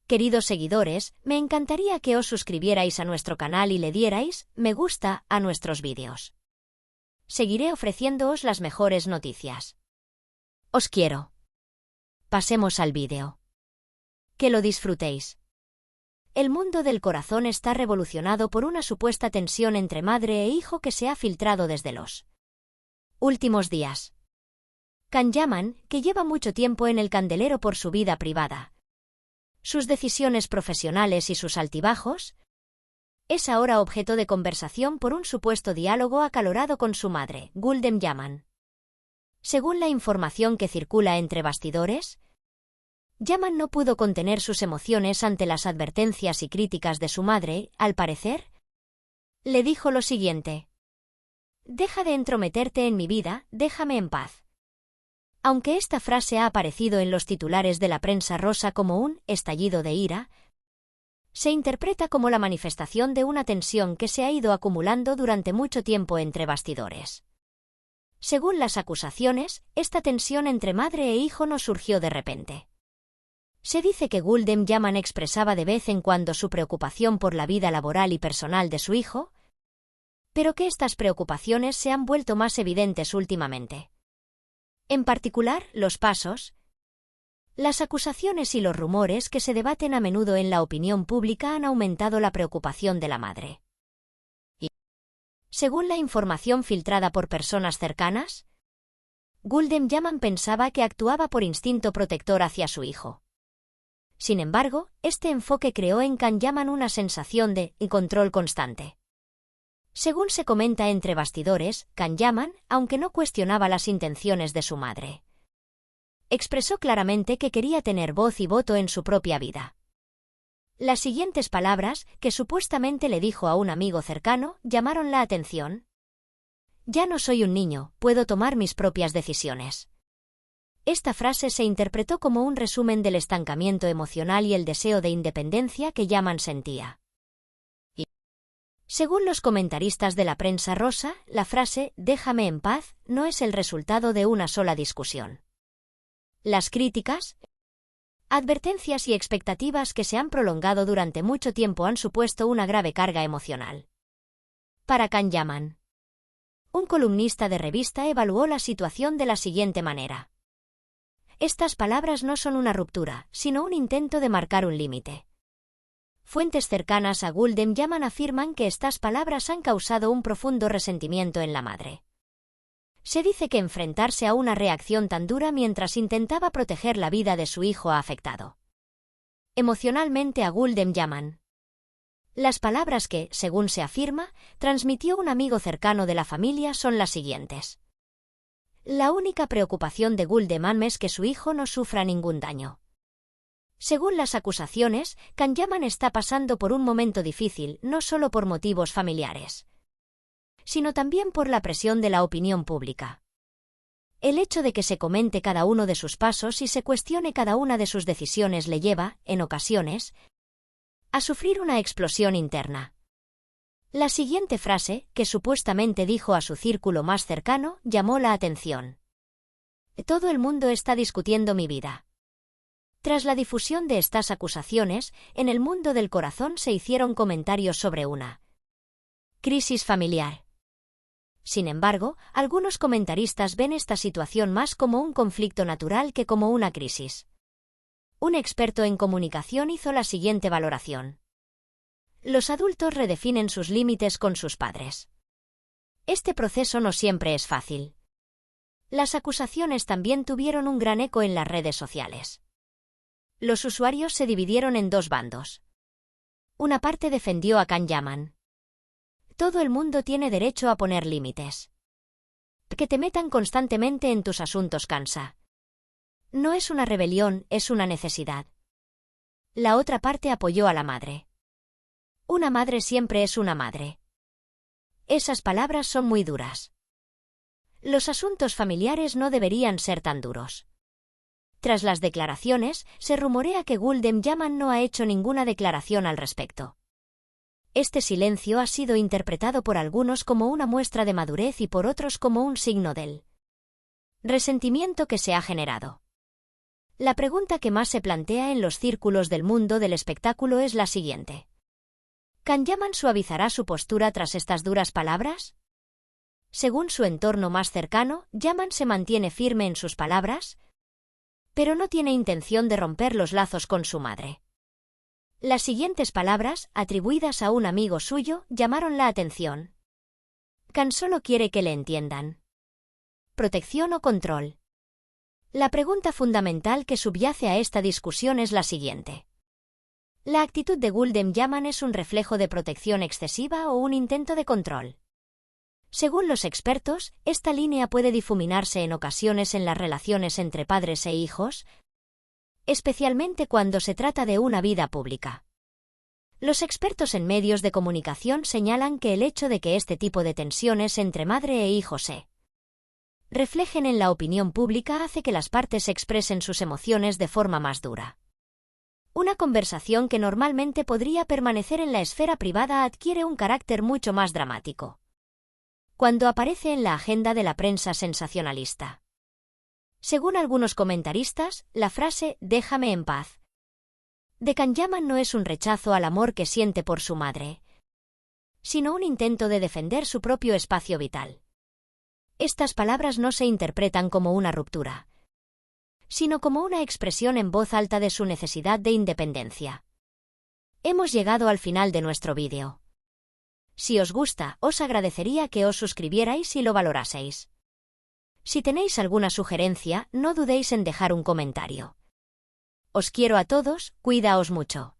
Queridos seguidores, me encantaría que os suscribierais a nuestro canal y le dierais me gusta a nuestros vídeos. Seguiré ofreciéndoos las mejores noticias. Os quiero. Pasemos al vídeo. Que lo disfrutéis. El mundo del corazón está revolucionado por una supuesta tensión entre madre e hijo que se ha filtrado desde los últimos días. Can Yaman, que lleva mucho tiempo en el candelero por su vida privada, sus decisiones profesionales y sus altibajos, es ahora objeto de conversación por un supuesto diálogo acalorado con su madre, Gulden Yaman. Según la información que circula entre bastidores, Yaman no pudo contener sus emociones ante las advertencias y críticas de su madre. Al parecer, le dijo lo siguiente: «Deja de entrometerte en mi vida, déjame en paz». Aunque esta frase ha aparecido en los titulares de la prensa rosa como un estallido de ira, se interpreta como la manifestación de una tensión que se ha ido acumulando durante mucho tiempo entre bastidores. Según las acusaciones, esta tensión entre madre e hijo no surgió de repente. Se dice que Gulden Yaman expresaba de vez en cuando su preocupación por la vida laboral y personal de su hijo, pero que estas preocupaciones se han vuelto más evidentes últimamente. En particular, los pasos, las acusaciones y los rumores que se debaten a menudo en la opinión pública han aumentado la preocupación de la madre. Y, según la información filtrada por personas cercanas, Gulden Yaman pensaba que actuaba por instinto protector hacia su hijo. Sin embargo, este enfoque creó en Can Yaman una sensación de control constante. Según se comenta entre bastidores, Can Yaman, aunque no cuestionaba las intenciones de su madre, expresó claramente que quería tener voz y voto en su propia vida. Las siguientes palabras, que supuestamente le dijo a un amigo cercano, llamaron la atención. «Ya no soy un niño, puedo tomar mis propias decisiones». Esta frase se interpretó como un resumen del estancamiento emocional y el deseo de independencia que Yaman sentía. Según los comentaristas de la prensa rosa, la frase «déjame en paz» no es el resultado de una sola discusión. Las críticas, advertencias y expectativas que se han prolongado durante mucho tiempo han supuesto una grave carga emocional. Para Can Yaman, un columnista de revista evaluó la situación de la siguiente manera: «Estas palabras no son una ruptura, sino un intento de marcar un límite». Fuentes cercanas a Gulden Yaman afirman que estas palabras han causado un profundo resentimiento en la madre. Se dice que enfrentarse a una reacción tan dura mientras intentaba proteger la vida de su hijo ha afectado emocionalmente a Gulden Yaman. Las palabras que, según se afirma, transmitió un amigo cercano de la familia son las siguientes: «La única preocupación de Gulden Yaman es que su hijo no sufra ningún daño». Según las acusaciones, Can Yaman está pasando por un momento difícil, no solo por motivos familiares, sino también por la presión de la opinión pública. El hecho de que se comente cada uno de sus pasos y se cuestione cada una de sus decisiones le lleva, en ocasiones, a sufrir una explosión interna. La siguiente frase, que supuestamente dijo a su círculo más cercano, llamó la atención: «Todo el mundo está discutiendo mi vida». Tras la difusión de estas acusaciones, en el mundo del corazón se hicieron comentarios sobre una crisis familiar. Sin embargo, algunos comentaristas ven esta situación más como un conflicto natural que como una crisis. Un experto en comunicación hizo la siguiente valoración: «Los adultos redefinen sus límites con sus padres. Este proceso no siempre es fácil». Las acusaciones también tuvieron un gran eco en las redes sociales. Los usuarios se dividieron en dos bandos. Una parte defendió a Can Yaman. «Todo el mundo tiene derecho a poner límites. Que te metan constantemente en tus asuntos cansa. No es una rebelión, es una necesidad». La otra parte apoyó a la madre. «Una madre siempre es una madre. Esas palabras son muy duras. Los asuntos familiares no deberían ser tan duros». Tras las declaraciones, se rumorea que Gulden Yaman no ha hecho ninguna declaración al respecto. Este silencio ha sido interpretado por algunos como una muestra de madurez y por otros como un signo del resentimiento que se ha generado. La pregunta que más se plantea en los círculos del mundo del espectáculo es la siguiente. ¿Can Yaman suavizará su postura tras estas duras palabras? Según su entorno más cercano, Yaman se mantiene firme en sus palabras, pero no tiene intención de romper los lazos con su madre. Las siguientes palabras, atribuidas a un amigo suyo, llamaron la atención. Can solo quiere que le entiendan. ¿Protección o control? La pregunta fundamental que subyace a esta discusión es la siguiente. ¿La actitud de Gulden Yaman es un reflejo de protección excesiva o un intento de control? Según los expertos, esta línea puede difuminarse en ocasiones en las relaciones entre padres e hijos, especialmente cuando se trata de una vida pública. Los expertos en medios de comunicación señalan que el hecho de que este tipo de tensiones entre madre e hijo se reflejen en la opinión pública hace que las partes expresen sus emociones de forma más dura. Una conversación que normalmente podría permanecer en la esfera privada adquiere un carácter mucho más dramático cuando aparece en la agenda de la prensa sensacionalista. Según algunos comentaristas, la frase «déjame en paz» de Can Yaman no es un rechazo al amor que siente por su madre, sino un intento de defender su propio espacio vital. Estas palabras no se interpretan como una ruptura, sino como una expresión en voz alta de su necesidad de independencia. Hemos llegado al final de nuestro vídeo. Si os gusta, os agradecería que os suscribierais y lo valoraseis. Si tenéis alguna sugerencia, no dudéis en dejar un comentario. Os quiero a todos, cuidaos mucho.